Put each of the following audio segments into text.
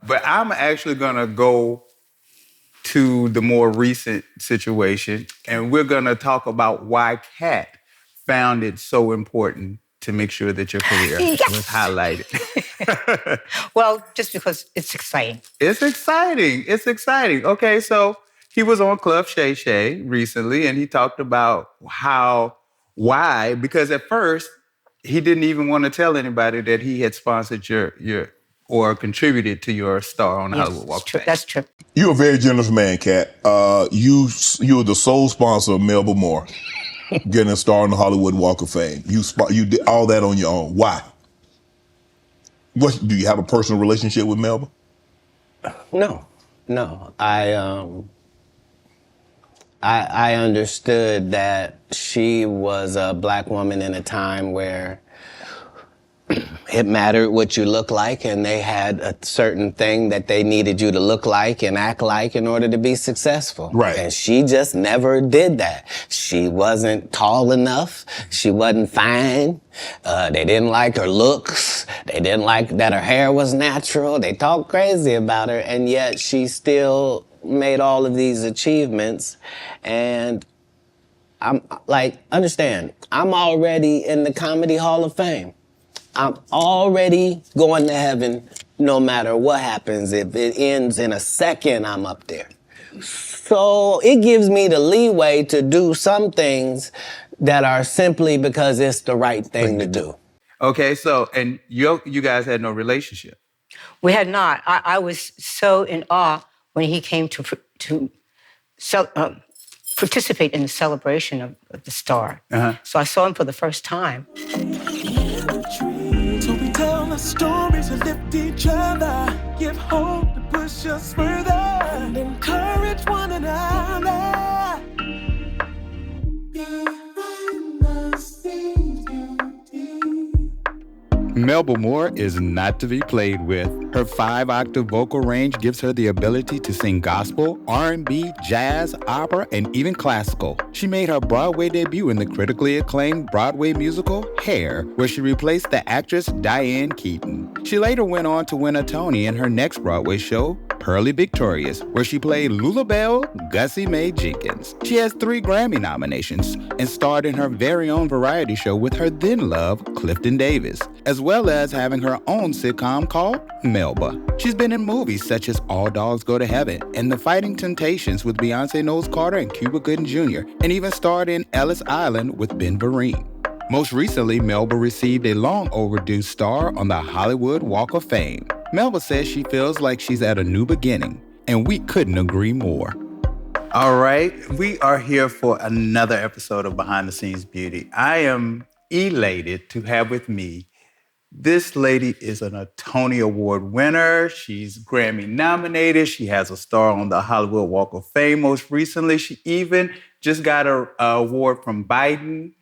But I'm actually gonna go to the more recent situation, and we're gonna talk about why Kat found it so important to make sure that your career was highlighted. Well, just because it's exciting. It's exciting. It's exciting. Okay, so he was on Club Shay Shay recently, and he talked about why, because at first he didn't even want to tell anybody that he had sponsored your or contributed to your star on the Hollywood Walk of Fame. That's true. You're a very generous man, Kat. You were the sole sponsor of Melba Moore getting a star on the Hollywood Walk of Fame. You did all that on your own. Why? Do you have a personal relationship with Melba? No. I understood that she was a black woman in a time where it mattered what you look like, and they had a certain thing that they needed you to look like and act like in order to be successful. Right. And she just never did that. She wasn't tall enough. She wasn't fine. They didn't like her looks. They didn't like that her hair was natural. They talked crazy about her, and yet she still made all of these achievements. And I'm like, understand, I'm already in the Comedy Hall of Fame. I'm already going to heaven no matter what happens. If it ends in a second, I'm up there. So it gives me the leeway to do some things that are simply because it's the right thing to do. Okay, so, and you guys had no relationship. We had not. I was so in awe when he came to participate in the celebration of the star. Uh-huh. So I saw him for the first time. So we tell the stories to lift each other, give hope to push us further, and encourage one another. Melba Moore is not to be played with. Her 5-octave vocal range gives her the ability to sing gospel, R&B, jazz, opera, and even classical. She made her Broadway debut in the critically acclaimed Broadway musical Hair, where she replaced the actress Diane Keaton. She later went on to win a Tony in her next Broadway show, Purlie Victorious, where she played Lulabelle Gussie Mae Jenkins. She has 3 Grammy nominations and starred in her very own variety show with her then love, Clifton Davis, as well as having her own sitcom called Melba. She's been in movies such as All Dogs Go to Heaven and The Fighting Temptations with Beyonce Knowles Carter and Cuba Gooding Jr., and even starred in Ellis Island with Ben Vereen. Most recently, Melba received a long overdue star on the Hollywood Walk of Fame. Melba says she feels like she's at a new beginning, and we couldn't agree more. All right, we are here for another episode of Behind the Scenes Beauty. I am elated to have with me. This lady is an Tony Award winner. She's Grammy nominated. She has a star on the Hollywood Walk of Fame. Most recently, she even just got an award from Biden.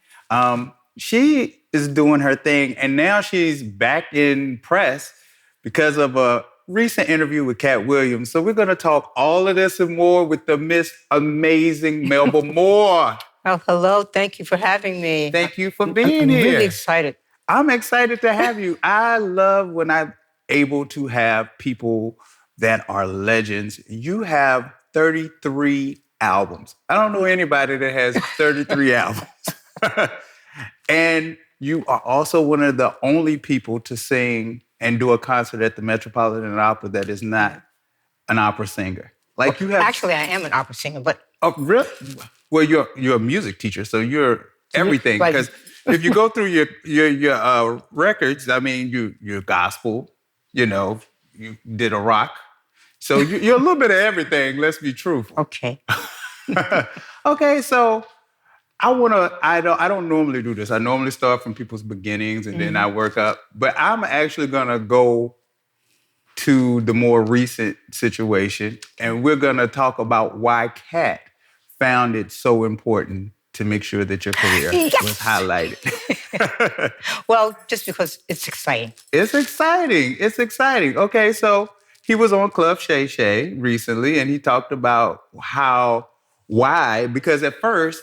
She is doing her thing, and now she's back in press because of a recent interview with Cat Williams. So we're going to talk all of this and more with the Miss Amazing Melba Moore. Oh, hello. Thank you for having me. Thank you for being I'm here. really excited. I'm excited to have you. I love when I'm able to have people that are legends. You have 33 albums. I don't know anybody that has 33 albums. And you are also one of the only people to sing and do a concert at the Metropolitan Opera that is not an opera singer. Like you have. Actually, I am an opera singer, but. Oh, really? Well, you're a music teacher, so you're everything. Because if you go through your records, I mean, you're gospel. You know, you did a rock, so you're a little bit of everything. Let's be truthful. Okay. Okay, so. I don't normally do this. I normally start from people's beginnings and then I work up. But I'm actually gonna go to the more recent situation, and we're gonna talk about why Kat found it so important to make sure that your career was highlighted. Well, just because it's exciting. It's exciting. It's exciting. Okay, so he was on Club Shay Shay recently, and he talked about why, because at first,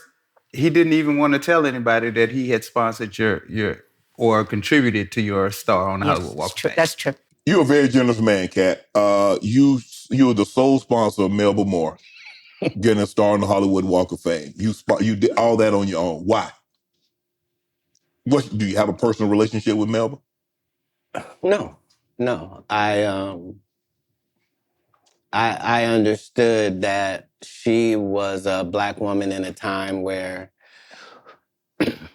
he didn't even want to tell anybody that he had sponsored your or contributed to your star on the Hollywood Walk of Fame. That's true. You're a very generous man, Kat. You were the sole sponsor of Melba Moore getting a star on the Hollywood Walk of Fame. You did all that on your own. Why? What do you have a personal relationship with Melba? No. I understood that she was a Black woman in a time where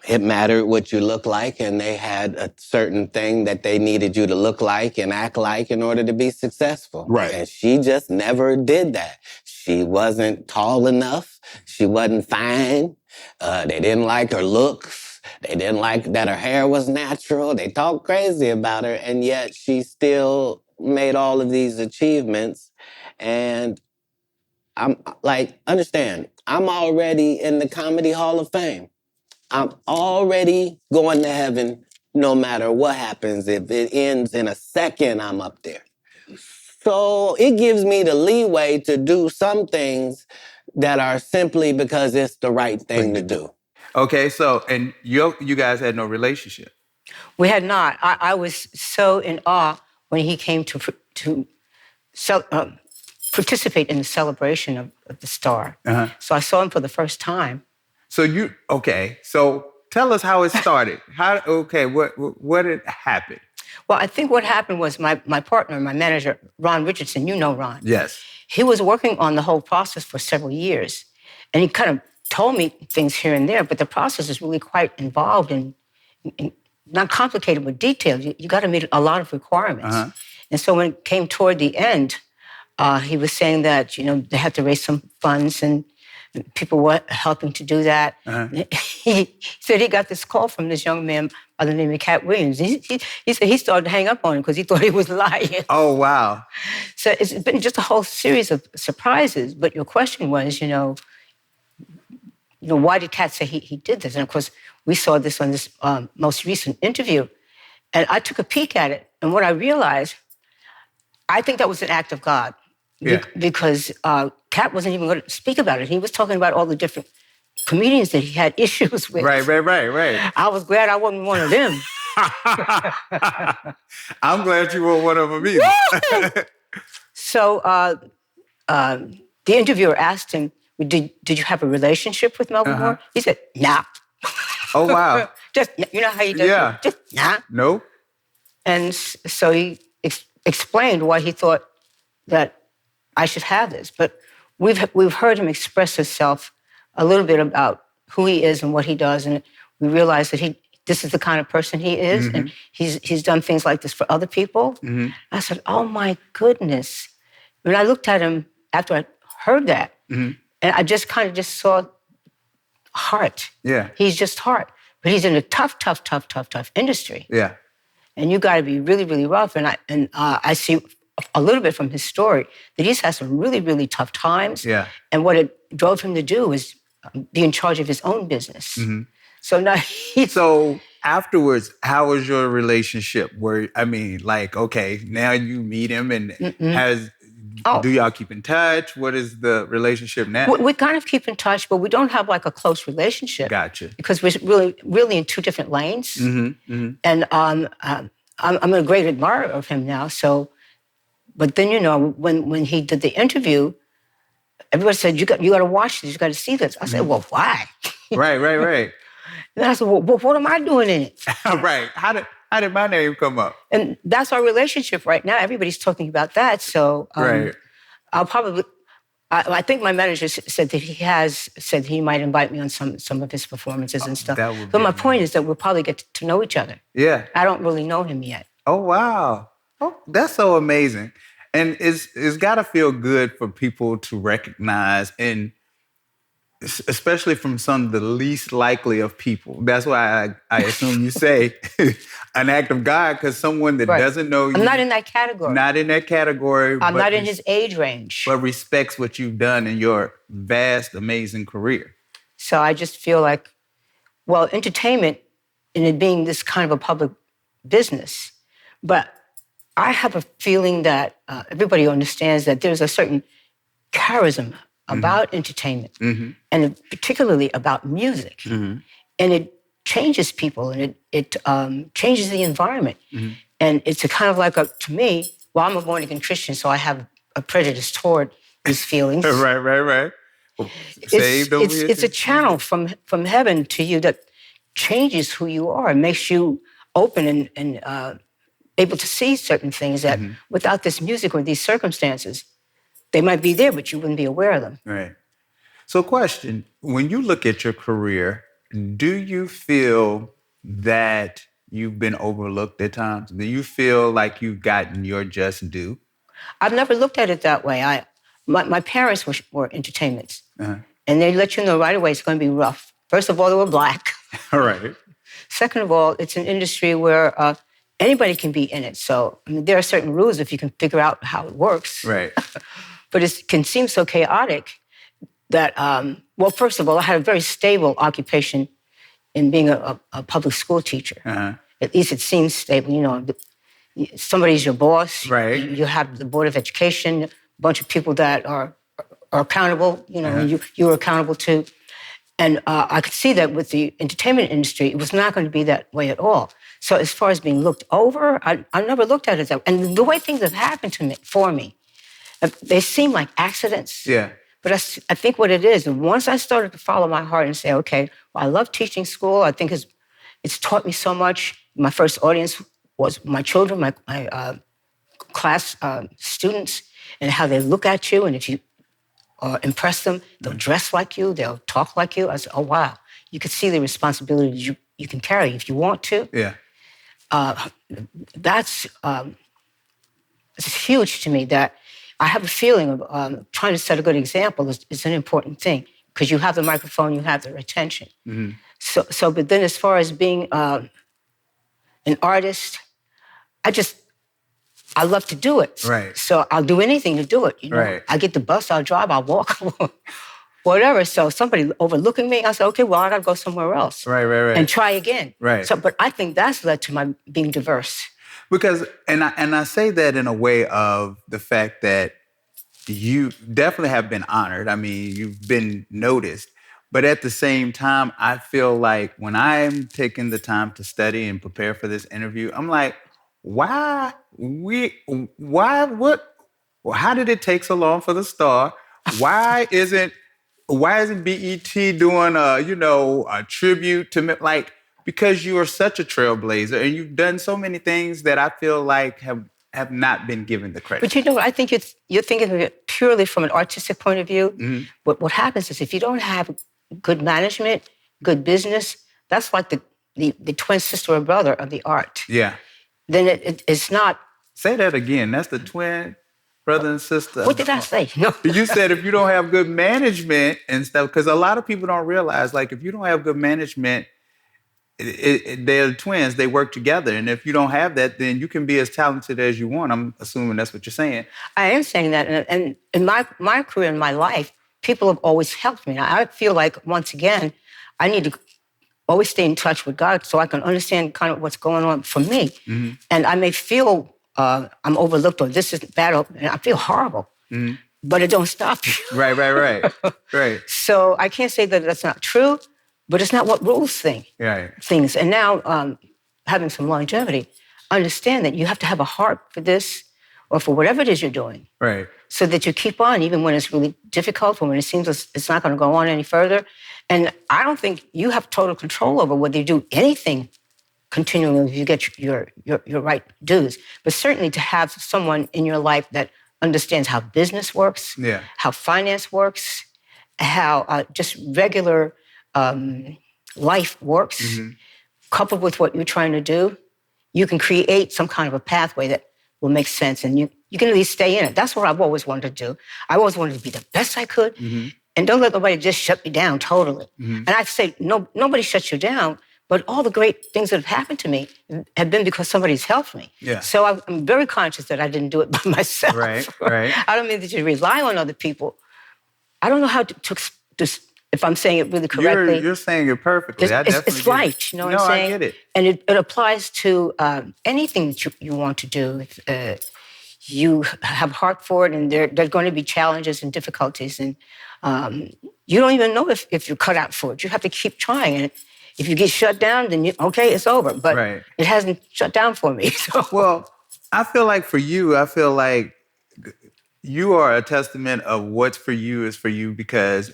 it mattered what you look like, and they had a certain thing that they needed you to look like and act like in order to be successful. Right. And she just never did that. She wasn't tall enough. She wasn't fine. They didn't like her looks. They didn't like that her hair was natural. They talked crazy about her, and yet she still made all of these achievements. And I'm like, understand, I'm already in the Comedy Hall of Fame. I'm already going to heaven no matter what happens. If it ends in a second, I'm up there. So it gives me the leeway to do some things that are simply because it's the right thing to do. Okay, so, and you guys had no relationship? We had not. I was so in awe when he came to participate in the celebration of the star. Uh-huh. So I saw him for the first time. So so tell us how it started. What had happened? Well, I think what happened was my partner, my manager, Ron Richardson, you know Ron. Yes. He was working on the whole process for several years. And he kind of told me things here and there, but the process is really quite involved and not complicated with details. You got to meet a lot of requirements. Uh-huh. And so when it came toward the end, he was saying that, they had to raise some funds and people were helping to do that. Uh-huh. He said he got this call from this young man by the name of Cat Williams. He said he started to hang up on him because he thought he was lying. Oh, wow. So it's been just a whole series of surprises. But your question was, why did Cat say he did this? And of course, we saw this on this most recent interview. And I took a peek at it. And what I realized, I think that was an act of God. Yeah. Because Cat wasn't even going to speak about it. He was talking about all the different comedians that he had issues with. Right. I was glad I wasn't one of them. I'm glad you weren't one of them either. So the interviewer asked him, did you have a relationship with Melba Moore? He said, nah. Oh, wow. Just, you know how he does it? Just, nah. Nope. And so he explained why he thought that I should have this. But we've heard him express himself a little bit about who he is and what he does, and we realized that this is the kind of person he is, mm-hmm. and he's done things like this for other people. Mm-hmm. I said, oh my goodness. When I looked at him after I heard that, mm-hmm. and I just saw heart. Yeah. He's just heart. But he's in a tough industry. Yeah. And you got to be really, really rough. And I see a little bit from his story that he's had some really, really tough times. Yeah. And what it drove him to do was be in charge of his own business. Mm-hmm. So now So afterwards, how was your relationship? Okay, now you meet him and do y'all keep in touch? What is the relationship now? We kind of keep in touch, but we don't have like a close relationship. Gotcha. Because we're really in two different lanes. Mm-hmm. Mm-hmm. And I'm a great admirer of him now. So, but then, when he did the interview, everybody said, you got to watch this, you got to see this. I said, well, why? Right. And I said, well, what am I doing in it? Right. How did my name come up? And that's our relationship right now. Everybody's talking about that. So right. I think my manager said that he might invite me on some of his performances and stuff. But my point is that we'll probably get to know each other. Yeah. I don't really know him yet. Oh, wow. Oh, that's so amazing. And it's got to feel good for people to recognize, and especially from some of the least likely of people. That's why I assume you say an act of God, because someone that doesn't know you. I'm not in that category. Not in that category. I'm not in his age range. But respects what you've done in your vast, amazing career. So I just feel like, well, entertainment, and it being this kind of a public business, but I have a feeling that everybody understands that there's a certain charisma about mm-hmm. entertainment, mm-hmm. and particularly about music. Mm-hmm. And it changes people, and it changes the environment. Mm-hmm. And it's a kind of like to me, well, I'm a born-again Christian, so I have a prejudice toward these feelings. Right. Well, saved over here. It's a channel from heaven to you that changes who you are and makes you open and able to see certain things that without this music or these circumstances, they might be there, but you wouldn't be aware of them. Right. So question, when you look at your career, do you feel that you've been overlooked at times? Do you feel like you've gotten your just due? I've never looked at it that way. My parents were entertainments, and they let you know right away it's going to be rough. First of all, they were Black. All right. Second of all, it's an industry where anybody can be in it. So there are certain rules if you can figure out how it works. Right. But it can seem so chaotic that, well, first of all, I had a very stable occupation in being a public school teacher. At least it seems stable. You know, somebody's your boss. Right. You have the Board of Education, a bunch of people that are accountable, you know, and you were accountable to. And I could see that with the entertainment industry, it was not going to be that way at all. So as far as being looked over, I never looked at it that way. And the way things have happened for me, they seem like accidents. Yeah. But I think what it is, and once I started to follow my heart and say, okay, well, I love teaching school. I think it's taught me so much. My first audience was my children, my class students, and how they look at you. And if you impress them, they'll dress like you, they'll talk like you. I said, oh, wow. You can see the responsibilities you can carry if you want to. Yeah. That's it's huge to me that I have a feeling of trying to set a good example is an important thing because you have the microphone, you have their attention. So, but then as far as being an artist, I love to do it. Right. So I'll do anything to do it. You know, Right. I get the bus, I'll drive, I'll walk, whatever. So somebody overlooking me, I say, okay, well, I got to go somewhere else. Right. And try again. Right. So, but I think that's led to my being diverse. Because, and I say that in a way of the fact that you definitely have been honored. I mean, you've been noticed. But at the same time, I feel like when I'm taking the time to study and prepare for this interview, I'm like, how did it take so long for the Star? Why isn't BET doing a tribute to me? Like, because you are such a trailblazer and you've done so many things that I feel like have not been given the credit. But you know, I think you're thinking of it purely from an artistic point of view. But what happens is if you don't have good management, good business, that's like the twin sister or brother of the art. Yeah. Then it's not. Say that again. That's the twin brother and sister. What did I say? No. You said if you don't have good management and stuff, because a lot of people don't realize, like, if you don't have good management, they're twins, they work together. And if you don't have that, then you can be as talented as you want. I'm assuming that's what you're saying. I am saying that. And in my career, in my life, people have always helped me. I feel like, once again, I need to always stay in touch with God so I can understand kind of what's going on for me. And I may feel I'm overlooked or this is bad, and I feel horrible. But it don't stop you. Right. So I can't say that that's not true, but it's not what rules things. And now, having some longevity, understand that you have to have a heart for this or for whatever it is you're doing. Right. So that you keep on, even when it's really difficult or when it seems it's not going to go on any further. And I don't think you have total control over whether you do anything continually if you get your right dues. But certainly to have someone in your life that understands how business works, how finance works, how just regular life works, coupled with what you're trying to do, you can create some kind of a pathway that will make sense, and you can at least stay in it. That's what I've always wanted to do. I always wanted to be the best I could, and don't let nobody just shut me down totally. And I say, nobody shuts you down, but all the great things that have happened to me have been because somebody's helped me. So I'm very conscious that I didn't do it by myself. Right. I don't mean that you rely on other people. I don't know how to if I'm saying it really correctly. You're saying it perfectly. It's light, you know what I'm saying? I get it. And it applies to anything that you want to do. You have heart for it, and there are going to be challenges and difficulties, and you don't even know if you're cut out for it. You have to keep trying. And If you get shut down, then okay, it's over. But Right. it hasn't shut down for me. So. Well, I feel like for you, I feel like you are a testament of what's for you is for you, because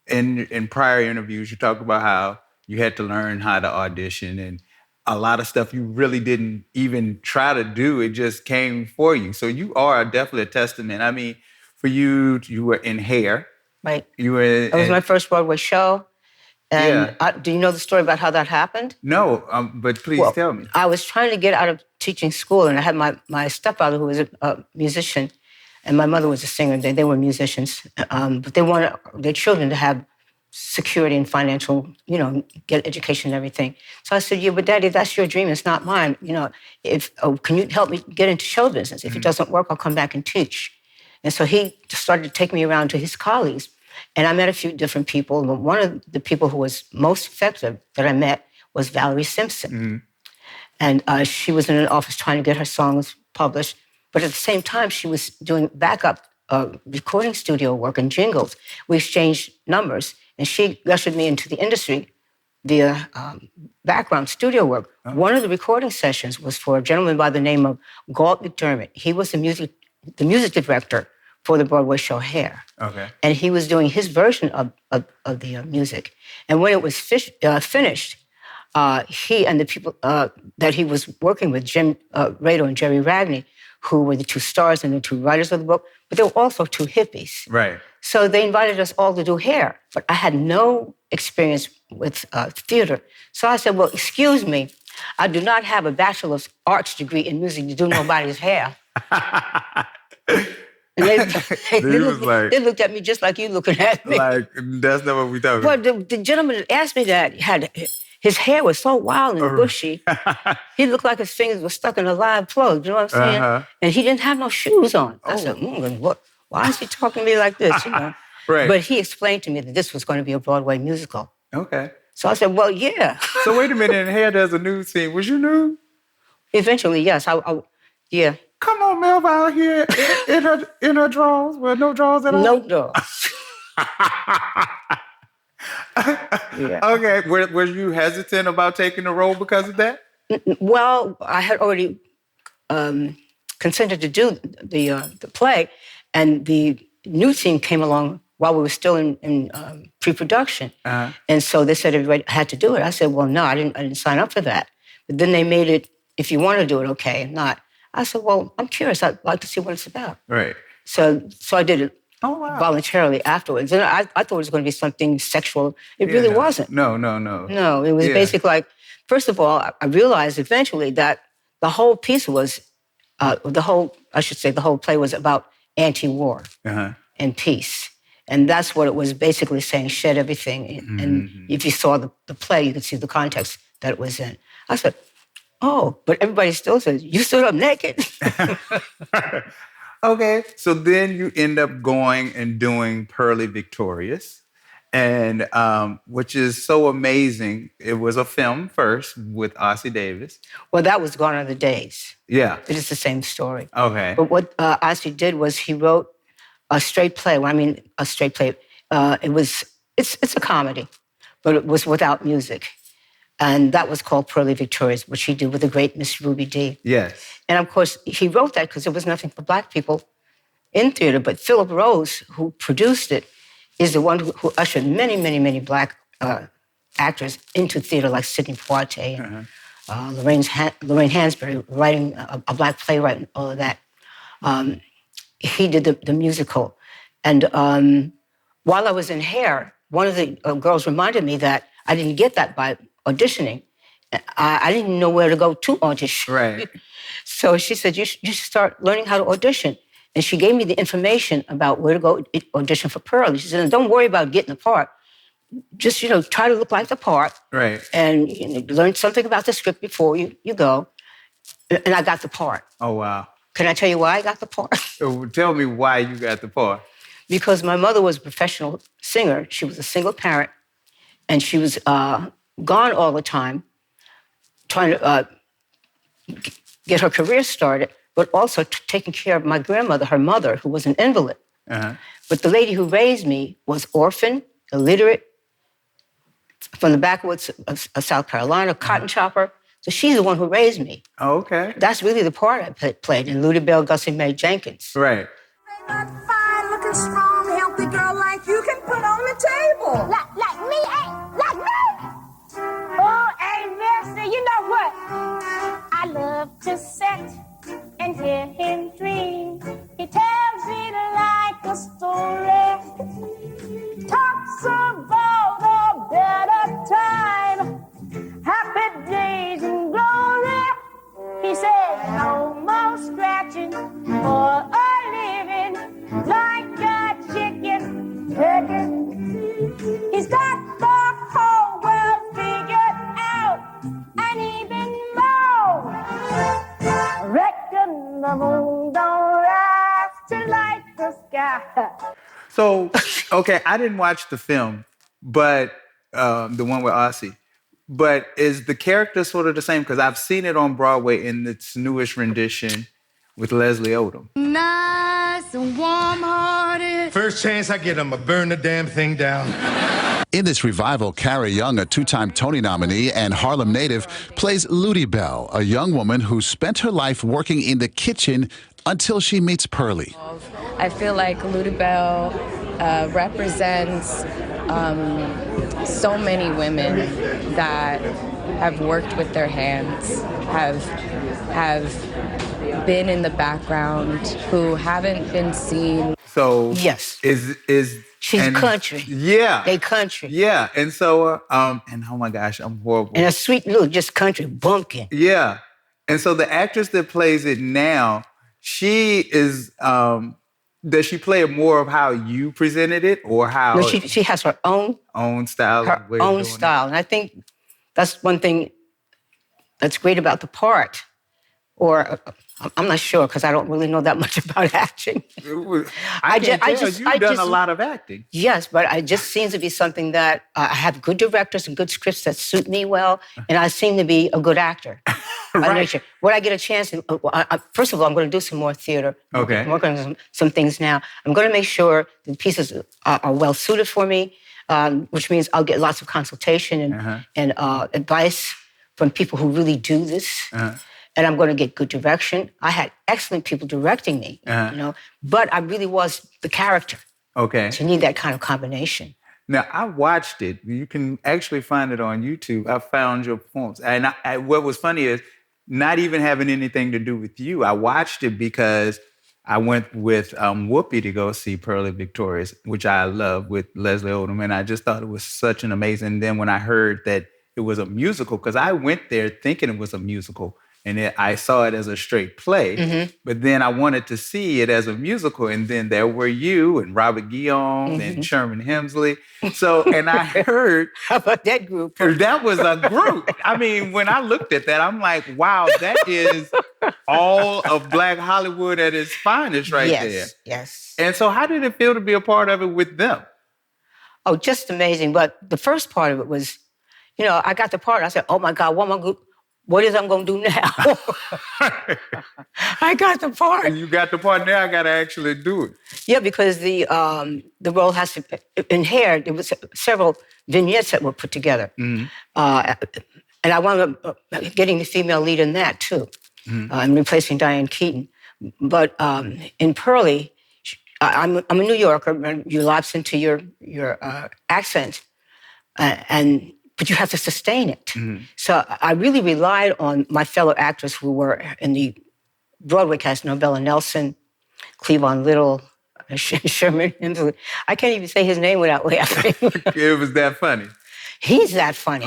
in prior interviews, you talk about how you had to learn how to audition, and a lot of stuff you really didn't even try to do. It just came for you. So you are definitely a testament. I mean, for you, you were in Hair. Right. You were. It was my first Broadway show. And Yeah. do you know the story about how that happened? No, but please tell me. I was trying to get out of teaching school, and I had my stepfather, who was a musician, and my mother was a singer. They were musicians, but they wanted their children to have security and financial, get education and everything. So I said, yeah, but Daddy, that's your dream. It's not mine. Can you help me get into show business? If it doesn't work, I'll come back and teach. And so he started to take me around to his colleagues. And I met a few different people. But one of the people who was most effective that I met was Valerie Simpson. And she was in an office trying to get her songs published. But at the same time, she was doing backup recording studio work and jingles. We exchanged numbers. And she ushered me into the industry via background studio work. Oh. One of the recording sessions was for a gentleman by the name of Galt McDermott. He was the music director for the Broadway show Hair. Okay. And he was doing his version of the music. And when it was finished, he and the people that he was working with, Jim Rado and Jerry Ragney, who were the two stars and the two writers of the book, but they were also two hippies. Right. So they invited us all to do Hair, but I had no experience with theater. So I said, well, excuse me, I do not have a Bachelor of Arts degree in music to do nobody's hair. They looked at me just like you looking at me. Like, that's not what we talking about. Well, the gentleman that asked me that his hair was so wild and bushy. He looked like his fingers were stuck in a live plug, you know what I'm saying? Uh-huh. And he didn't have no shoes on. I said, why is he talking to me like this, Right. But he explained to me that this was going to be a Broadway musical. Okay. So I said, well, yeah. So wait a minute, in Hair there's a nude scene. Was you nude? Eventually, yes. Yeah. Come on, Melba out here in her drawers with no drawers at all? No drawers. Yeah. Okay. Were you hesitant about taking the role because of that? Well, I had already consented to do the play, and the new scene came along while we were still in pre-production. Uh-huh. And so they said everybody had to do it. I said, well, no, I didn't sign up for that. But then they made it, if you want to do it, okay, if not. I said, well, I'm curious. I'd like to see what it's about. Right. So I did it voluntarily afterwards. And I thought it was going to be something sexual. It really wasn't. No. No, it was basically like, first of all, I realized eventually that the whole piece was, the whole play was about anti-war and peace. And that's what it was basically saying, shed everything. Mm-hmm. And if you saw the play, you could see the context that it was in. I said, oh, but everybody still says, you stood up naked. Okay, so then you end up going and doing Purlie Victorious, and which is so amazing. It was a film first with Ossie Davis. Well, that was Gone Are the Days. Yeah. It is the same story. Okay. But what Ossie did was he wrote a straight play. Well, I mean, a straight play. It's a comedy, but it was without music. And that was called Purlie Victorious, which he did with the great Miss Ruby Dee. Yes. And of course, he wrote that because there was nothing for Black people in theater. But Philip Rose, who produced it, is the one who ushered many, many, many Black actors into theater, like Sidney Poitier and Lorraine Hansberry, writing a Black playwright and all of that. He did the musical. And while I was in Hair, one of the girls reminded me that I didn't get that by auditioning. I didn't know where to go to audition. Right. So she said, you should start learning how to audition. And she gave me the information about where to go audition for Purlie. She said, don't worry about getting the part. Just, try to look like the part. Right. And learn something about the script before you go. And I got the part. Oh, wow. Can I tell you why I got the part? So tell me why you got the part. Because my mother was a professional singer. She was a single parent. And she was gone all the time, trying to get her career started, but also taking care of my grandmother, her mother, who was an invalid. Uh-huh. But the lady who raised me was orphaned, illiterate, from the backwoods of South Carolina, cotton chopper. So she's the one who raised me. Oh, okay. That's really the part I played in Lutie Bell, Gussie Mae Jenkins. Right. That fine looking, strong, healthy girl like you can put on the table. Like me, like me. Oh, hey, mister, you know what? I love to sit and hear him dream. He tells me like a story. Talks about a better time. Happy days and glory. He said, no more scratching for a living like a chicken pecking. He's got the whole world figured out and even more. I reckon the moon don't rise to light the sky. So, okay, I didn't watch the film, but the one with Ossie. But is the character sort of the same? Because I've seen it on Broadway in its newest rendition with Leslie Odom. Nice and warm-hearted. First chance I get, I'm gonna burn the damn thing down. In this revival, Carrie Young, a two-time Tony nominee and Harlem native, plays Lutie Bell, a young woman who spent her life working in the kitchen until she meets Purlie. I feel like Lutie Bell represents so many women that have worked with their hands, have been in the background, who haven't been seen. So Yes. She's country. Yeah. They country. Yeah. And so, and oh my gosh, I'm horrible. And a sweet little just country bumpkin. Yeah. And so the actress that plays it now, she is, does she play it more of how you presented it or how? No, she has her own style. Her own style. And I think that's one thing that's great about the part. Or I'm not sure because I don't really know that much about acting. I just you've done a lot of acting. Yes, but it just seems to be something that I have good directors and good scripts that suit me well, and I seem to be a good actor. Right. When I get a chance, first of all, I'm going to do some more theater. Okay. I'm working on some things now. I'm going to make sure the pieces are well suited for me, which means I'll get lots of consultation and advice from people who really do this. And I'm going to get good direction. I had excellent people directing me, but I really was the character. Okay. So you need that kind of combination. Now, I watched it. You can actually find it on YouTube. I found your performance. And what was funny is, not even having anything to do with you, I watched it because I went with Whoopi to go see Purlie Victorious, which I love, with Leslie Odom. And I just thought it was such an amazing. And then when I heard that it was a musical, because I went there thinking it was a musical, and I saw it as a straight play, but then I wanted to see it as a musical, and then there were you and Robert Guillaume and Sherman Hemsley. So, and I heard... How about that group? That was a group. I mean, when I looked at that, I'm like, wow, that is all of Black Hollywood at its finest right there. Yes. And so how did it feel to be a part of it with them? Oh, just amazing. But the first part of it was, I got the part. I said, oh my God, what is I'm going to do now? I got the part. And you got the part, now I got to actually do it. Yeah, because the role has to, in Hair, there was several vignettes that were put together. And I wound up getting the female lead in that, too, and replacing Diane Keaton. But in Purlie, I'm a New Yorker, and you lapse into your accent, but you have to sustain it. So I really relied on my fellow actors who were in the Broadway cast, Bella Nelson, Cleavon Little, Sherman Hemsley. I can't even say his name without laughing. It was that funny. He's that funny.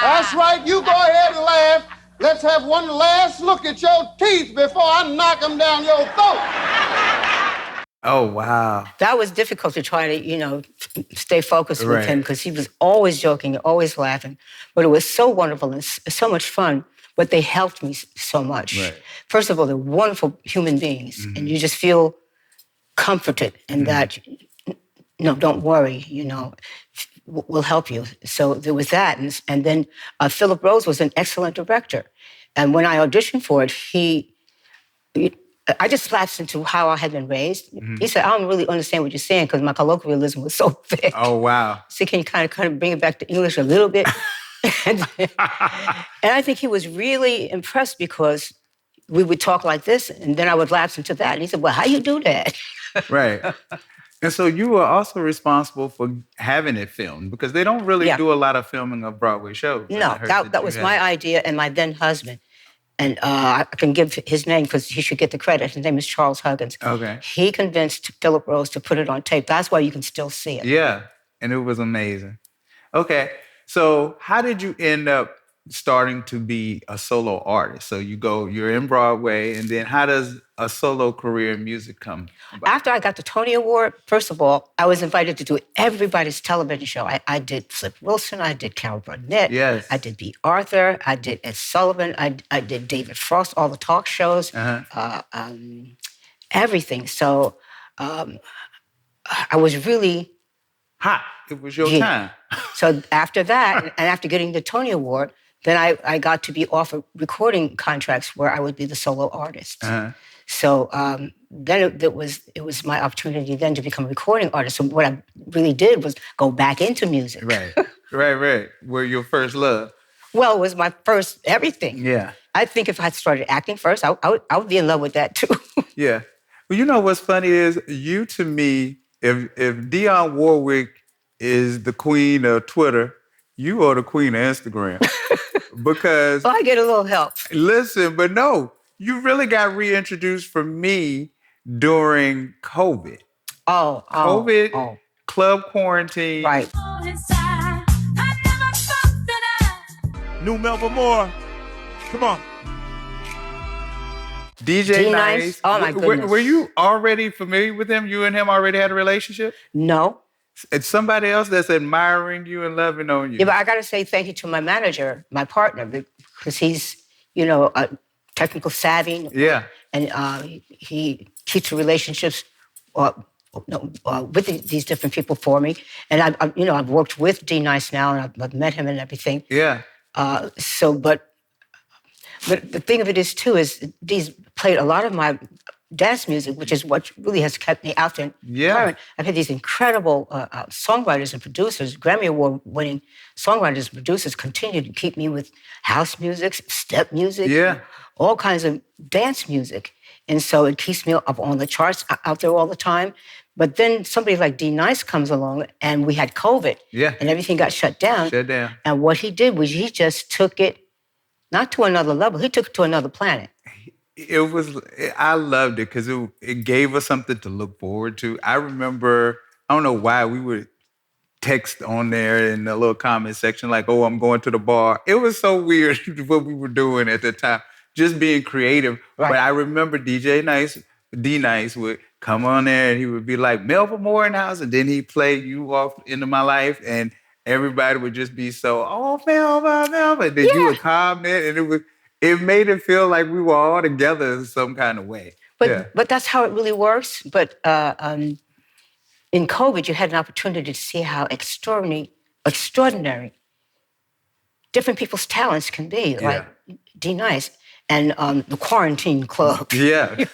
That's right, you go ahead and laugh. Let's have one last look at your teeth before I knock them down your throat. Oh, wow. That was difficult to try to, stay focused with him because he was always joking, always laughing. But it was so wonderful and so much fun. But they helped me so much. Right. First of all, they're wonderful human beings. And you just feel comforted in that, don't worry, we'll help you. So there was that. And then Philip Rose was an excellent director. And when I auditioned for it, I just lapsed into how I had been raised. Mm-hmm. He said, I don't really understand what you're saying because my colloquialism was so thick. Oh, wow. So can you kind of bring it back to English a little bit? And I think he was really impressed because we would talk like this, and then I would lapse into that. And he said, well, how you do that? Right. And so you were also responsible for having it filmed because they don't really do a lot of filming of Broadway shows. No, that was my idea and my then husband. And I can give his name because he should get the credit. His name is Charles Huggins. Okay. He convinced Philip Rose to put it on tape. That's why you can still see it. Yeah, and it was amazing. Okay, so how did you end up starting to be a solo artist? So you're in Broadway, and then how does a solo career in music come about? After I got the Tony Award, first of all, I was invited to do everybody's television show. I did Flip Wilson, I did Carol Burnett, Yes. I did B. Arthur, I did Ed Sullivan, I did David Frost, all the talk shows, everything. So I was really hot. It was your time. So after that, and after getting the Tony Award, then I got to be offered recording contracts where I would be the solo artist. So then it was my opportunity then to become a recording artist. So what I really did was go back into music. Right. Were your first love? Well, it was my first everything. Yeah. I think if I had started acting first, I would be in love with that too. Yeah. Well, you know what's funny is you to me, if Dionne Warwick is the queen of Twitter, you are the queen of Instagram. Because I get a little help. Listen, but no, you really got reintroduced for me during COVID. COVID, club quarantine. Right. New Melba Moore. Come on. DJ Dnice. Oh my goodness. Were you already familiar with him? You and him already had a relationship? No. It's somebody else that's admiring you and loving on you. Yeah, but I got to say thank you to my manager, my partner, because he's, technical savvy. Yeah. And he keeps the relationships with these different people for me. And I've worked with Dnice now, and I've met him and everything. Yeah. But the thing of it is too is Dee's played a lot of my dance music, which is what really has kept me out there. Yeah. I've had these incredible songwriters and producers, Grammy Award-winning songwriters and producers continue to keep me with house music, step music, all kinds of dance music. And so it keeps me up on the charts out there all the time. But then somebody like Dnice comes along, and we had COVID, and everything got shut down. And what he did was he just took it, not to another level, he took it to another planet. I loved it because it gave us something to look forward to. I remember, I don't know why, we would text on there in the little comment section like, oh, I'm going to the bar. It was so weird what we were doing at the time, just being creative. Right. But I remember DJ Dnice would come on there and he would be like, Melba Moore in the house, and then he'd play You Off Into My Life, and everybody would just be so, oh, Melba. And then you would comment, and it made it feel like we were all together in some kind of way. But that's how it really works. But in COVID, you had an opportunity to see how extraordinary different people's talents can be, like Dnice and the Quarantine Club. Yeah.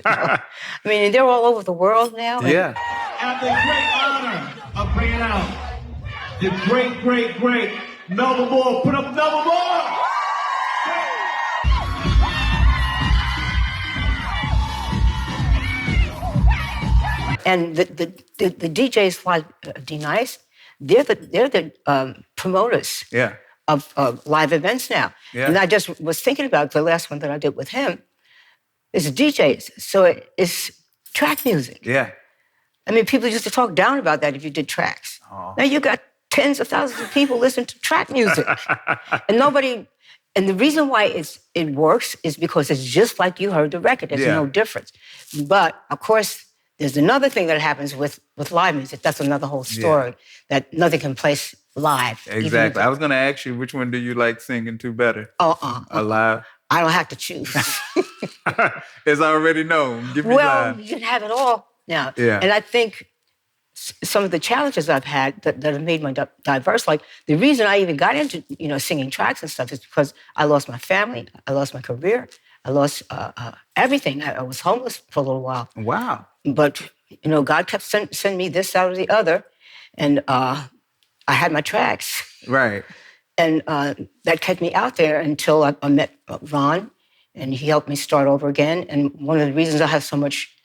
I mean, they're all over the world now. Yeah. I have the great honor of bringing out the great Melba Moore. Put up Melba Moore! And the DJs like Dnice, they're the promoters of live events now. Yeah. And I just was thinking about the last one that I did with him. It's DJs, so it's track music. Yeah. I mean, people used to talk down about that if you did tracks. Oh. Now you got tens of thousands of people listening to track music, and the reason why it works is because it's just like you heard the record. There's no difference. But of course, there's another thing that happens with live music. That's another whole story that nothing can place live. Exactly. I was going to ask you, which one do you like singing to better? Live? I don't have to choose. It's already known. Give me live. You can have it all now. Yeah. And I think some of the challenges I've had that have made me diverse, like the reason I even got into singing tracks and stuff is because I lost my family, I lost my career, I lost everything. I was homeless for a little while. Wow. But, God kept sending me this out of the other. And I had my tracks. Right. And that kept me out there until I met Ron, and he helped me start over again. And one of the reasons I have so much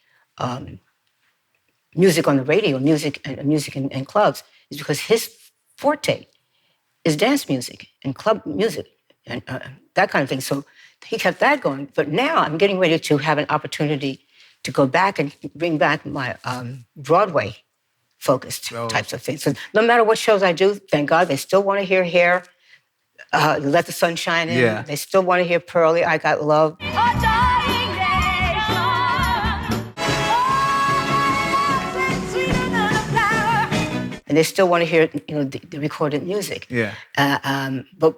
music on the radio, music in clubs, is because his forte is dance music and club music and that kind of thing. So he kept that going. But now I'm getting ready to have an opportunity to go back and bring back my Broadway focused types of things. So no matter what shows I do, thank God, they still want to hear Hair, Let the Sun Shine In. Yeah. They still want to hear Purlie, I Got Love. And they still want to hear, the recorded music. Yeah. But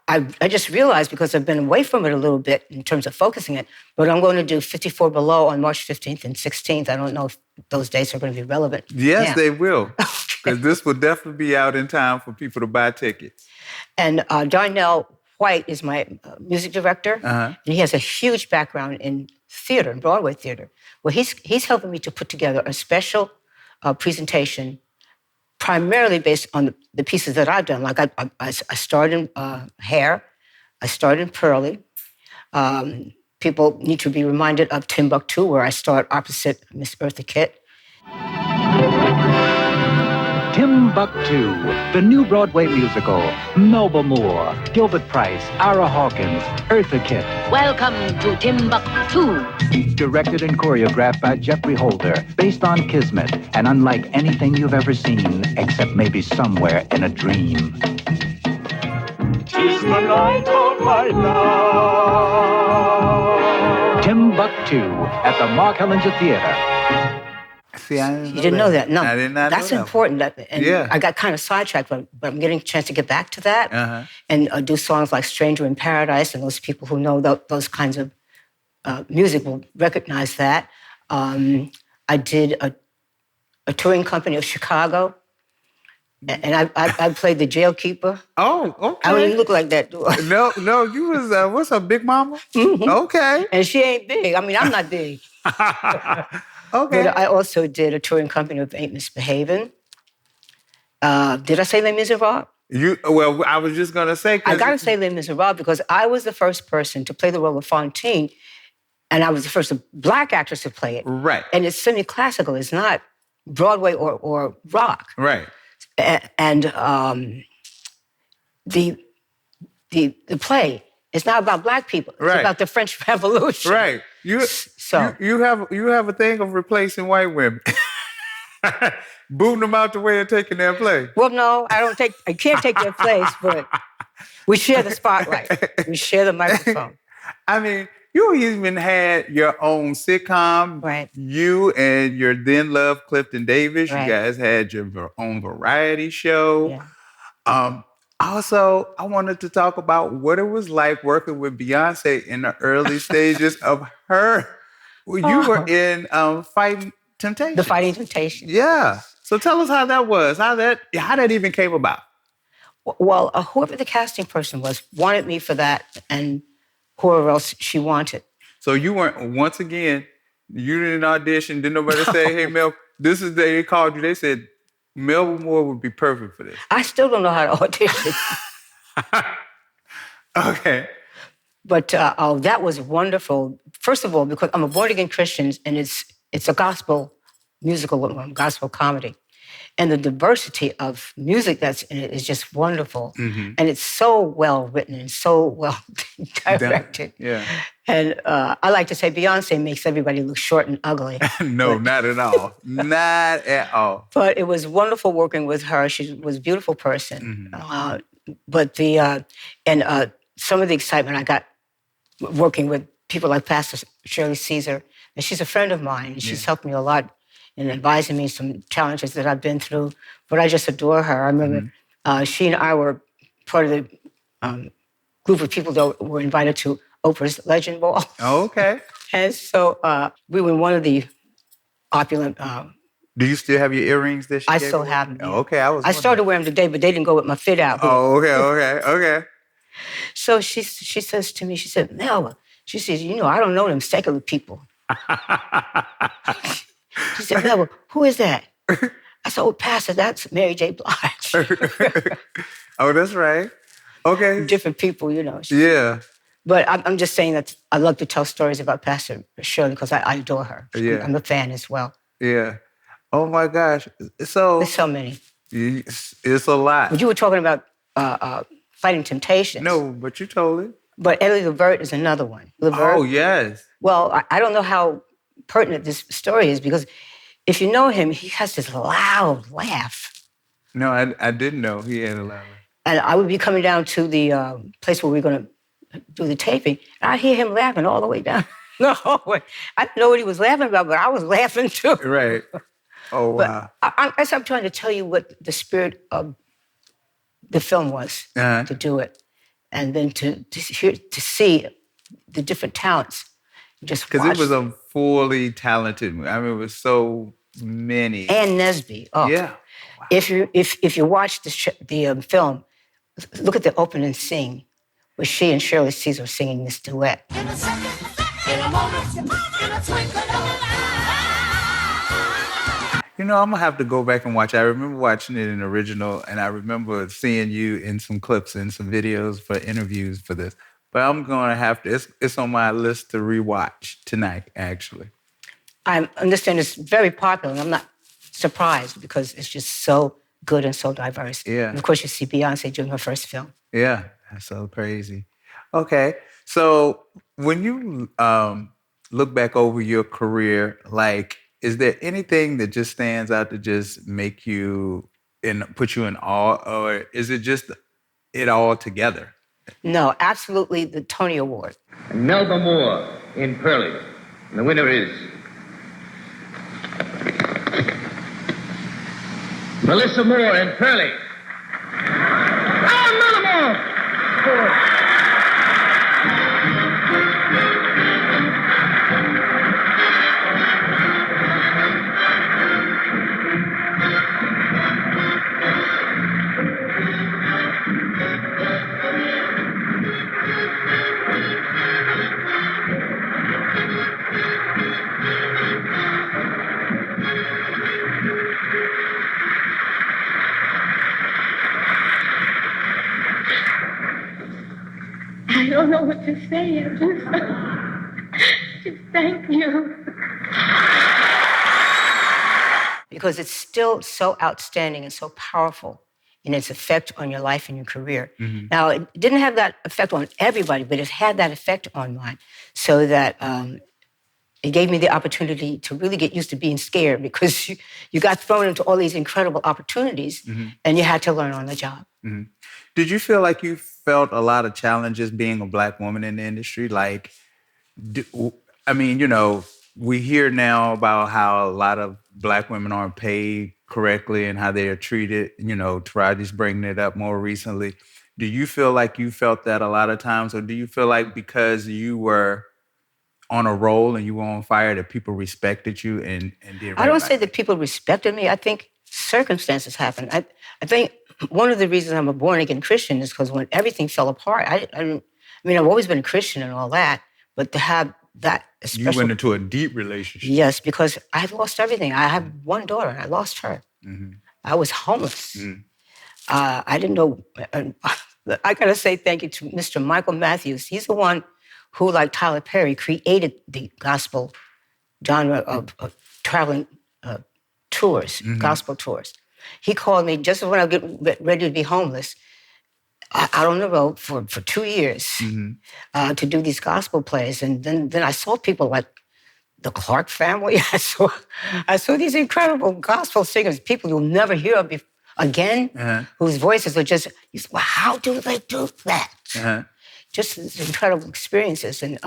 I just realized, because I've been away from it a little bit in terms of focusing it, but I'm going to do 54 Below on March 15th and 16th. I don't know if those dates are going to be relevant. Yes, they will. Because this will definitely be out in time for people to buy tickets. And Darnell White is my music director. Uh-huh. And he has a huge background in theater, in Broadway theater. Well, he's helping me to put together a special presentation primarily based on the pieces that I've done. Like I started in Hair, I started in Purlie. People need to be reminded of Timbuktu, where I start opposite Miss Eartha Kitt. Timbuktu, the new Broadway musical. Melba Moore, Gilbert Price, Ara Hawkins, Eartha Kitt. Welcome to Timbuktu. Directed and choreographed by Jeffrey Holder, based on Kismet, and unlike anything you've ever seen, except maybe somewhere in a dream. 'Tis the night of my love. Timbuktu at the Mark Hellinger Theater. See, You didn't know that? No. I did not That's know that. important. And Yeah. I got kind of sidetracked, but I'm getting a chance to get back to that and do songs like Stranger in Paradise, and those people who know those kinds of music will recognize that. I did a touring company of Chicago, and I played the jailkeeper. Oh, okay. I don't even look like that, do I? No, you was, what's up, Big Mama? Mhm. Okay. And she ain't big. I mean, I'm not big. Okay. But I also did a touring company of Ain't Misbehaving. Did I say Les Miserables? Well, I was just going to say... I got to say Les Miserables because I was the first person to play the role of Fantine, and I was the first Black actress to play it. Right. And it's semi-classical. It's not Broadway or rock. Right. And the play is not about Black people. It's Right. about the French Revolution. Right. You have a thing of replacing white women. Booting them out the way and taking their place. Well, no, I can't take their place, but we share the spotlight. We share the microphone. I mean, you even had your own sitcom. Right. You and your then love, Clifton Davis. Right. You guys had your own variety show. Yeah. Also, I wanted to talk about what it was like working with Beyonce in the early stages of her. Well, you were in Fighting Temptation. The Fighting Temptation. Yeah. So tell us how that was. How that even came about. Well, whoever the casting person was wanted me for that, and whoever else she wanted. So you weren't, once again, you didn't audition. Didn't nobody say, hey, Mel, they called you. They said, Melba Moore would be perfect for this. I still don't know how to audition. Okay. But that was wonderful. First of all, because I'm a born-again Christian, and it's a gospel musical, gospel comedy. And the diversity of music that's in it is just wonderful. Mm-hmm. And it's so well written and so well directed. Yeah. And I like to say Beyonce makes everybody look short and ugly. No, not at all. Not at all. But it was wonderful working with her. She was a beautiful person. Mm-hmm. But some of the excitement I got working with people like Pastor Shirley Caesar, and she's a friend of mine, and she's helped me a lot in advising me some challenges that I've been through. But I just adore her. I remember she and I were part of the group of people that were invited to Oprah's Legend Ball. Oh, okay. And so we were in one of the opulent... Do you still have your earrings that she I gave still you? have them. Oh, okay, I started wearing them today, but they didn't go with my fit out. Oh, okay. So she says to me, she said, Melba, She says, I don't know them secular people. She said, Melba, who is that? I said, oh, Pastor, that's Mary J. Blige. Oh, that's right. Okay. Different people, Yeah. But I'm just saying that I love to tell stories about Pastor Shirley because I adore her. Yeah. I'm a fan as well. Yeah. Oh, my gosh. So there's so many. It's a lot. But you were talking about Fighting Temptations. No, but you told it. But Eddie Levert is another one. Levert. Oh, yes. Well, I don't know how pertinent this story is because if you know him, he has this loud laugh. No, I didn't know he had a loud laugh. And I would be coming down to the place where we're going to do the taping, and I'd hear him laughing all the way down the hallway. I didn't know what he was laughing about, but I was laughing too. Right. Oh, wow. I'm trying to tell you what the spirit of the film was, to do it. And then to see the different talents. Just because it was a fully talented movie. I mean, it was so many. Ann Nesby. Oh. Yeah. Wow. If you watch the film, look at the opening scene where she and Shirley Caesar singing this duet. In a second, in a moment, in a twinkle of an eye. I'm gonna have to go back and watch it. I remember watching it in the original, and I remember seeing you in some clips and some videos for interviews for this. But I'm gonna have to. It's on my list to rewatch tonight. Actually, I understand it's very popular, and I'm not surprised because it's just so good and so diverse. Yeah. And of course, you see Beyonce doing her first film. Yeah, that's so crazy. Okay, so when you look back over your career, like, is there anything that just stands out to just make you and put you in awe, or is it just it all together? No, absolutely the Tony Award. Melba Moore in Purlie. And the winner is Melissa Moore in Purlie. Oh, Melba Moore! I don't know what to say. Just thank you. Because it's still so outstanding and so powerful in its effect on your life and your career. Mm-hmm. Now, it didn't have that effect on everybody, but it had that effect on mine, so that it gave me the opportunity to really get used to being scared because you got thrown into all these incredible opportunities, mm-hmm. and you had to learn on the job. Mm-hmm. Did you feel like you felt a lot of challenges being a Black woman in the industry? Like, we hear now about how a lot of Black women aren't paid correctly and how they are treated. Taraji's bringing it up more recently. Do you feel like you felt that a lot of times, or do you feel like because you were on a roll and you were on fire that people respected you and did? I don't say that people respected me. I think circumstances happened. I think one of the reasons I'm a born-again Christian is because when everything fell apart, I've always been a Christian and all that, but to have that You went into a deep relationship. Yes, because I lost everything. I have one daughter, and I lost her. Mm-hmm. I was homeless. Mm-hmm. I didn't know. I got to say thank you to Mr. Michael Matthews. He's the one who, like Tyler Perry, created the gospel genre of traveling tours, mm-hmm. gospel tours. He called me just when I get ready to be homeless, out on the road for 2 years, mm-hmm. To do these gospel plays. And then I saw people like the Clark family. I saw these incredible gospel singers, people you'll never hear of again, uh-huh. whose voices are just, well, how do they do that? Uh-huh. Just these incredible experiences. And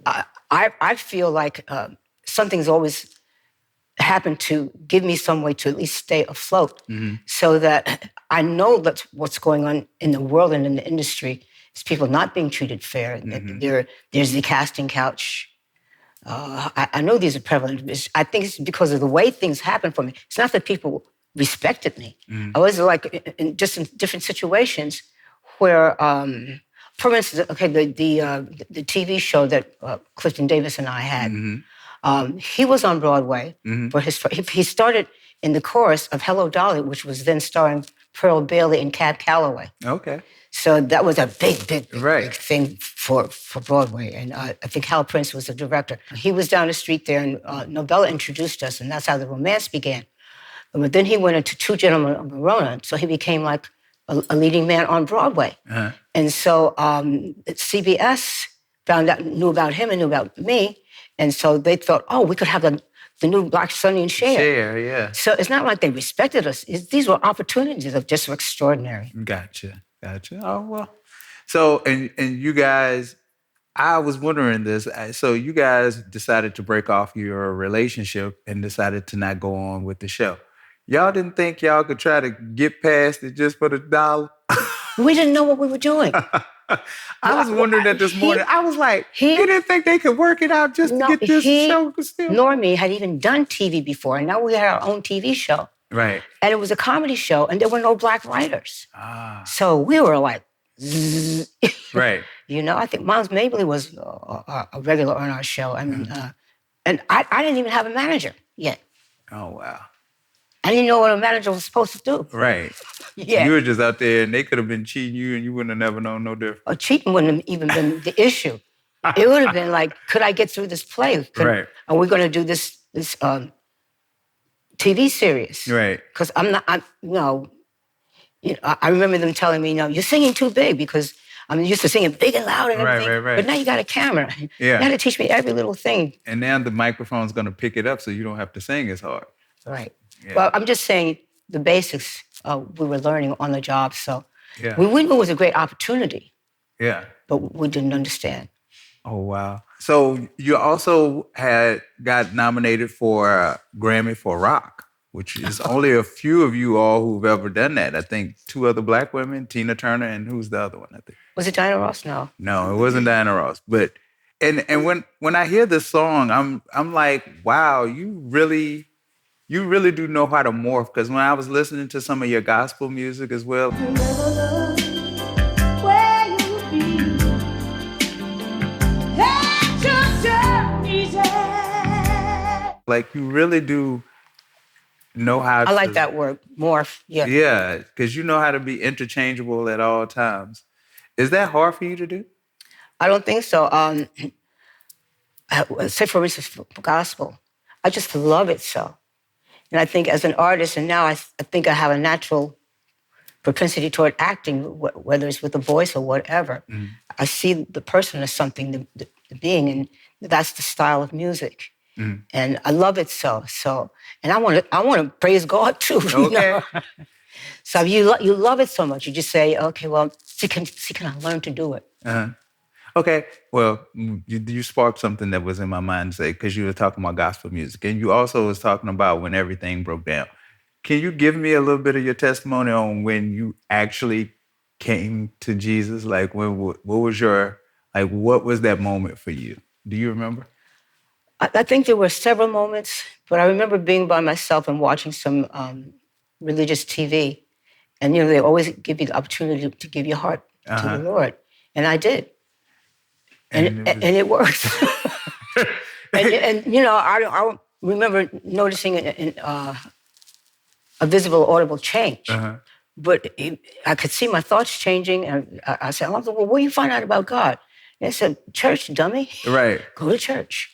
I feel like something's always happened to give me some way to at least stay afloat, mm-hmm. so that I know that what's going on in the world and in the industry is people not being treated fair. Mm-hmm. There's the casting couch. I know these are prevalent. I think it's because of the way things happen for me. It's not that people respected me. Mm-hmm. I was like in different situations where for instance, okay, the TV show that Clifton Davis and I had, he was on Broadway, but he started in the chorus of Hello Dolly, which was then starring Pearl Bailey and Cab Calloway. Okay. So that was a big thing for Broadway. And I think Hal Prince was the director. He was down the street there, and Nobella introduced us, and that's how the romance began. But then he went into Two Gentlemen of Verona, so he became like a leading man on Broadway. And so CBS knew about him and knew about me, and so they thought, oh, we could have the new Black Sonny and Cher. Cher, yeah. So it's not like they respected us. These were opportunities that just were extraordinary. Gotcha. Oh, well. So, and you guys, I was wondering this. So you guys decided to break off your relationship and decided to not go on with the show. Y'all didn't think y'all could try to get past it just for the $1? We didn't know what we were doing. I was wondering that this morning. I was like, they didn't think they could work it out just to get this show still. Nor me had even done TV before, and now we had our own TV show. Right. And it was a comedy show, and there were no Black writers. So we were like, right. You know, I think Miles Mabley was a regular on our show. I mean, and I didn't even have a manager yet. Oh, wow. I didn't know what a manager was supposed to do. Right. Yeah. You were just out there, and they could have been cheating you, and you wouldn't have never known no difference. Cheating wouldn't have even been the issue. It would have been like, could I get through this play? Right. Are we going to do this TV series? Right. Because I remember them telling me, you're singing too big, because I'm used to singing big and loud and everything. Right. But now you got a camera. Yeah. You got to teach me every little thing. And now the microphone's going to pick it up so you don't have to sing as hard. Right. Yeah. Well, I'm just saying the basics we were learning on the job. So yeah. we knew it was a great opportunity. Yeah. But we didn't understand. Oh, wow. So you also got nominated for a Grammy for rock, which is only a few of you all who've ever done that. I think 2 other Black women, Tina Turner, and who's the other one, I think? Was it Diana Ross? No. No, it wasn't Diana Ross. But and when I hear this song, I'm like, wow, you really do know how to morph. Because when I was listening to some of your gospel music as well, like you really do know how to... I like that word, morph, yeah. Yeah, because you know how to be interchangeable at all times. Is that hard for you to do? I don't think so. Say, for instance, for gospel, I just love it so. And I think as an artist, and now I think I have a natural propensity toward acting, whether it's with a voice or whatever. I see the person as something, the being, and that's the style of music. And I love it so. And I want to praise God too. Okay. You know? So you love it so much, you just say, okay, well, can I learn to do it? Okay, well, you sparked something that was in my mind to say, because you were talking about gospel music, and you also was talking about when everything broke down. Can you give me a little bit of your testimony on when you actually came to Jesus? Like, what was that moment for you? Do you remember? I think there were several moments, but I remember being by myself and watching some religious TV. And, they always give you the opportunity to give your heart to the Lord. And I did. And it works. I remember noticing a visible, audible change. But I could see my thoughts changing. And I said, well, where do you find out about God? And I said, church, dummy. Right. Go to church.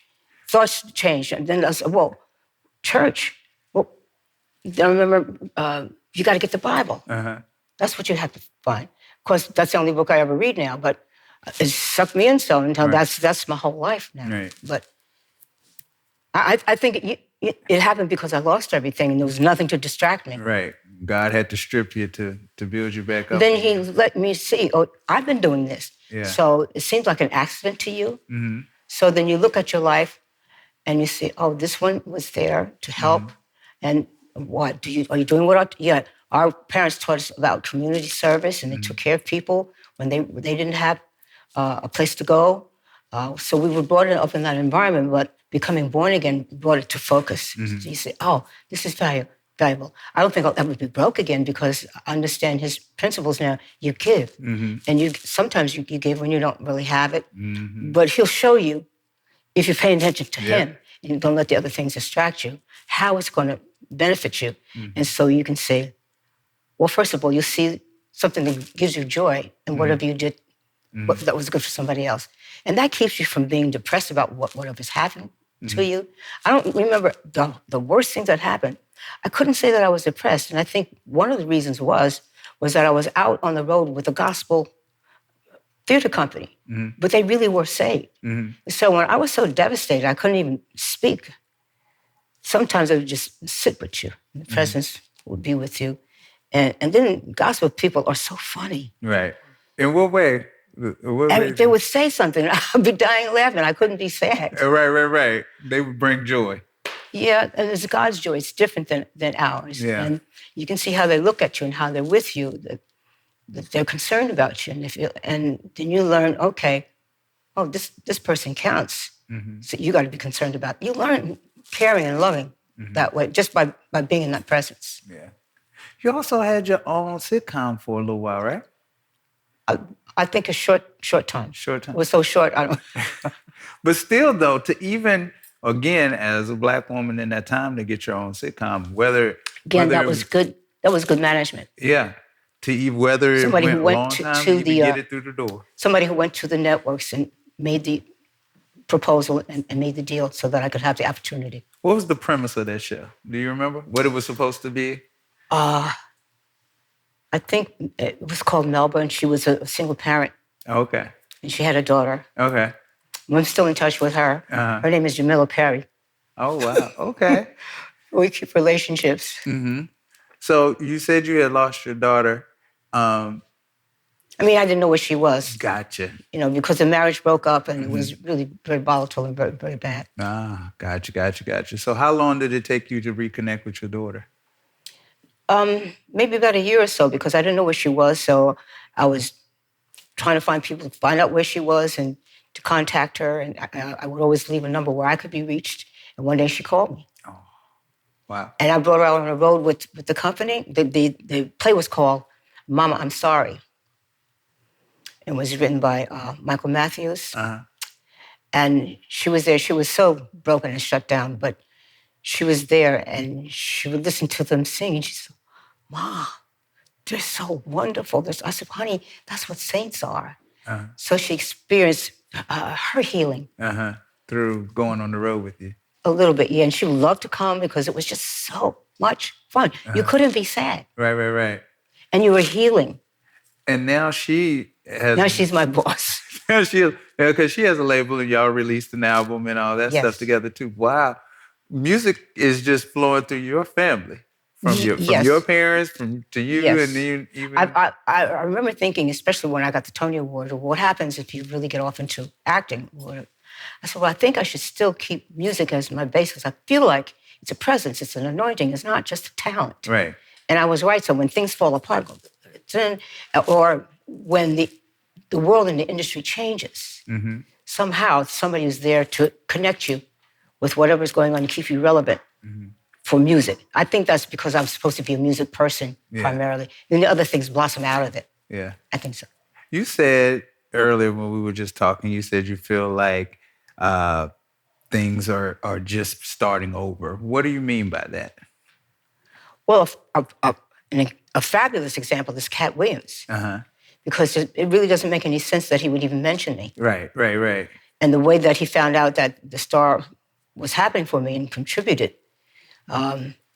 Thoughts changed. And then I said, well, church. Well, then I remember, you got to get the Bible. That's what you have to find. Of course, that's the only book I ever read now, but it sucked me in so until that's my whole life now. Right. But I think it happened because I lost everything and there was nothing to distract me. Right. God had to strip you to build you back up. Then he let me see, I've been doing this. Yeah. So it seems like an accident to you. So then you look at your life and you see, this one was there to help. And what, are you doing what? Yeah. Our parents taught us about community service, and they took care of people when they didn't have a place to go. So we were brought up in that environment, but becoming born again brought it to focus. So you say, this is value. valuable. I don't think I'll ever be broke again because I understand his principles now. You give. And sometimes you give when you don't really have it. But he'll show you, if you're paying attention to him and you don't let the other things distract you, how it's going to benefit you. And so you can say, well, first of all, you see something that gives you joy in whatever you did that was good for somebody else. And that keeps you from being depressed about whatever's happening to you. I don't remember the worst things that happened. I couldn't say that I was depressed. And I think one of the reasons was that I was out on the road with a gospel theater company, but they really were saved. So when I was so devastated, I couldn't even speak. Sometimes I would just sit with you. And the presence would be with you. And then gospel people are so funny. Right. In what way? They would say something. I'd be dying laughing. I couldn't be sad. Right. They would bring joy. Yeah, and it's God's joy. It's different than ours. Yeah. And you can see how they look at you and how they're with you, that they're concerned about you. And then you learn, okay, oh, this person counts. So you got to be concerned about. You learn caring and loving that way, just by being in that presence. Yeah. You also had your own sitcom for a little while, right? I think a short time. Short time. It was so short, I don't... But still, though, to even, again, as a Black woman in that time, to get your own sitcom, whether that was good. That was good management. Yeah. To even whether somebody it went who went long to, time, to you the get it through the door. Somebody who went to the networks and made the proposal and made the deal so that I could have the opportunity. What was the premise of that show? Do you remember what it was supposed to be? I think it was called Melba, and she was a single parent. Okay. And she had a daughter. Okay. I'm still in touch with her. Her name is Jamila Perry. Oh, wow. Okay. We keep relationships. So you said you had lost your daughter. I mean, I didn't know where she was. Gotcha. Because the marriage broke up and it was really very volatile and very, very bad. Gotcha. So how long did it take you to reconnect with your daughter? Maybe about a year or so, because I didn't know where she was. So I was trying to find people to find out where she was and to contact her. And I would always leave a number where I could be reached. And one day she called me. Oh, wow. And I brought her out on the road with the company. The play was called Mama, I'm Sorry. It was written by Michael Matthews. And she was there. She was so broken and shut down, but she was there and she would listen to them sing. And she said, Ma, they're so wonderful. I said, honey, that's what saints are. So she experienced her healing. Through going on the road with you. A little bit, yeah. And she would love to come because it was just so much fun. You couldn't be sad. Right. And you were healing. And now she has... Now she's my boss. Because she has a label and y'all released an album and all that stuff together too. Wow. Music is just flowing through your family. From your parents, to you, and then even... I remember thinking, especially when I got the Tony Award, what happens if you really get off into acting? I said, well, I think I should still keep music as my base because I feel like it's a presence, it's an anointing, it's not just a talent. Right. And I was right. So when things fall apart, or when the world and the industry changes, somehow somebody is there to connect you with whatever's going on and keep you relevant for music. I think that's because I'm supposed to be a music person primarily. And the other things blossom out of it. Yeah. I think so. You said earlier when we were just talking, you said you feel like things are just starting over. What do you mean by that? Well, a fabulous example is Cat Williams. Because it really doesn't make any sense that he would even mention me. Right. And the way that he found out that the star was happening for me and contributed,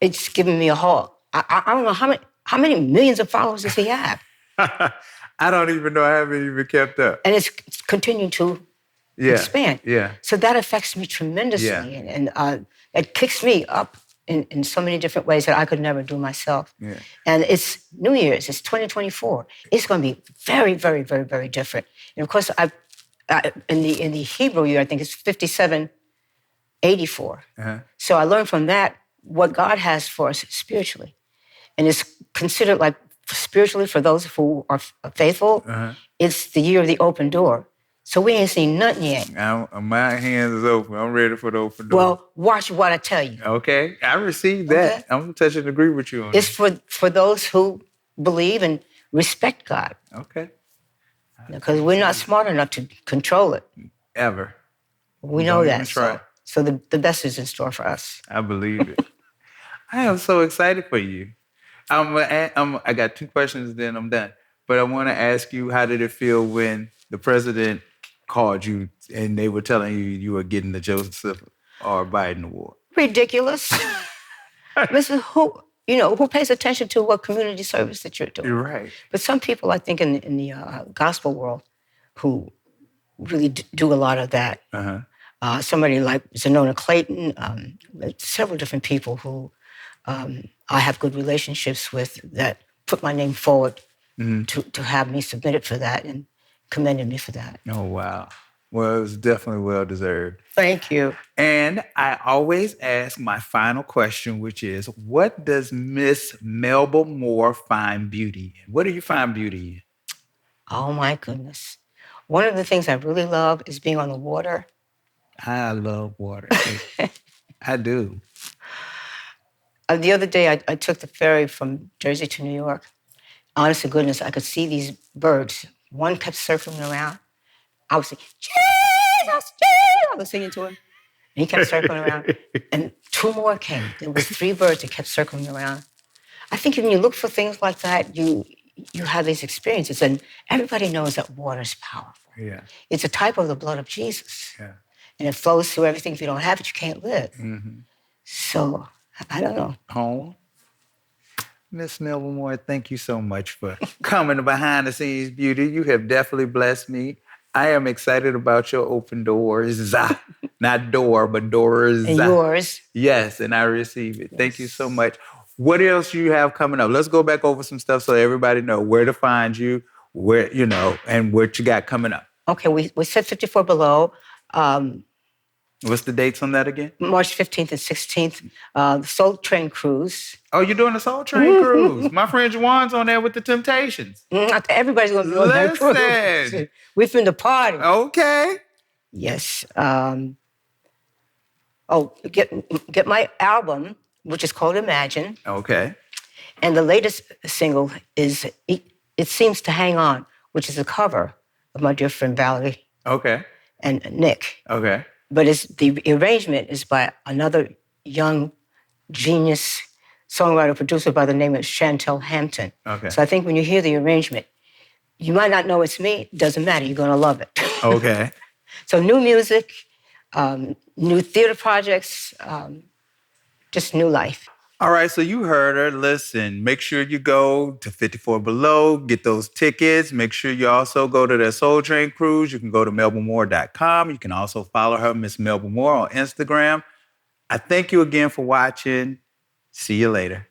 it's given me a halt. I don't know how many millions of followers does he have? I don't even know. I haven't even kept up. And it's continuing to expand. Yeah. So that affects me tremendously. And it kicks me up in so many different ways that I could never do myself. Yeah. And it's New Year's, it's 2024. It's going to be very, very, very, very different. And of course, in the Hebrew year, I think it's 5784. So I learned from that what God has for us spiritually. And it's considered like spiritually for those who are faithful, it's the year of the open door. So we ain't seen nothing yet. My hands is open. I'm ready for the open door. Well, watch what I tell you. Okay, I received that. Okay. I'm touch and agree with you on It's for those who believe and respect God. Okay. Because we're not smart enough to control it. Ever. We know that. So the best is in store for us. I believe it. I am so excited for you. I got 2 questions, then I'm done. But I want to ask you, how did it feel when the president called you and they were telling you were getting the Joseph R. Biden Award? Ridiculous. Listen, who pays attention to what community service that you're doing? You're right. But some people, I think, in the gospel world, who really do a lot of that. Somebody like Zenona Clayton, several different people who I have good relationships with that put my name forward to have me submitted for that and commended me for that. Oh, wow. Well, it was definitely well-deserved. Thank you. And I always ask my final question, which is, what does Miss Melba Moore find beauty in? What do you find beauty in? Oh, my goodness. One of the things I really love is being on the water. I love water. I do. The other day, I took the ferry from Jersey to New York. Honest to goodness, I could see these birds. One kept circling around. I was saying, Jesus, Jesus! I was singing to him. And he kept circling around. And 2 more came. There was 3 birds that kept circling around. I think when you look for things like that, you have these experiences. And everybody knows that water is powerful. Yeah. It's a type of the blood of Jesus. Yeah. And it flows through everything. If you don't have it, you can't live. So, I don't know. Home. Miss Melba Moore, thank you so much for coming to Behind the Scenes Beauty. You have definitely blessed me. I am excited about your open doors. Not door, but doors. And yours. Yes, and I receive it. Yes. Thank you so much. What else do you have coming up? Let's go back over some stuff so everybody know where to find you, where, and what you got coming up. Okay, we said 54 Below. What's the dates on that again? March 15th and 16th. The Soul Train Cruise. Oh, you're doing the Soul Train Cruise. My friend Juwan's on there with the Temptations. Everybody's going to be on that cruise. We're finna party. Okay. Yes. Get my album, which is called Imagine. Okay. And the latest single is It Seems to Hang On, which is a cover of my dear friend Valerie. Okay. And Nick. Okay. But the arrangement is by another young genius songwriter, producer by the name of Chantel Hampton. Okay. So I think when you hear the arrangement, you might not know it's me. It doesn't matter. You're going to love it. Okay. So new music, new theater projects, just new life. All right, so you heard her. Listen, make sure you go to 54 Below, get those tickets. Make sure you also go to their Soul Train Cruise. You can go to melbamoore.com. You can also follow her, Miss Melba Moore, on Instagram. I thank you again for watching. See you later.